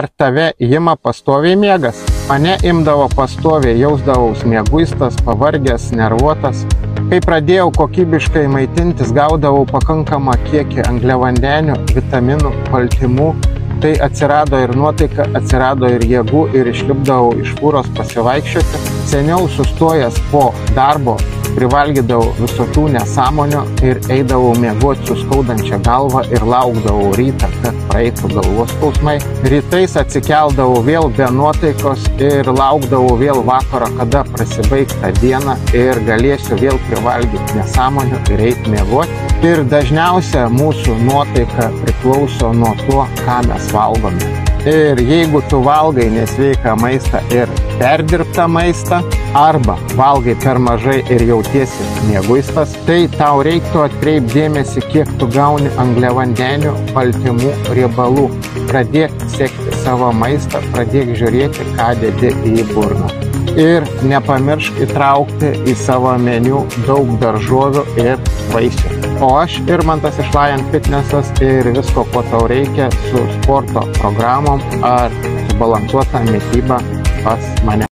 Ar tave ima pastoviai miegas? Mane imdavo pastoviai, jausdavaus mieguistas, pavargęs, nervuotas. Kai pradėjau kokybiškai maitintis, gaudavau pakankamą kiekį angliavandenių, vitaminų, baltymų. Tai atsirado ir nuotaika, atsirado ir jėgų ir išlipdavau iš fūros pasivaikščioti. Seniau sustojęs po darbo privalgydavau visokių nesąmonių ir eidavau miegoti su skaudančia galva ir laukdavau rytą, kad praeitų galvos skausmai. Rytais atsikeldavau vėl be nuotaikos ir laukdavau vėl vakaro, kada prasibaigs tą dieną ir galėsiu vėl privalgyti nesąmonių ir eiti miegoti. Ir dažniausia mūsų nuotaika priklauso nuo to, ką mes valgome. Ir jeigu tu valgai nesveiką maistą ir perdirbtą maistą, arba valgai per mažai ir jautiesi mieguistas, tai tau reiktų atkreipti dėmesį, kiek tu gauni angliavandenių, baltymų, riebalų. Pradėk sekti savo maistą, pradėk žiūrėti, ką dedi į burną. Ir nepamiršk įtraukti į savo meniu daug daržovių ir vaisių. O aš Irmantas iš Lion Fitnessas ir visko, ko tau reikia su sporto programom ar subalansuota mityba pas mane.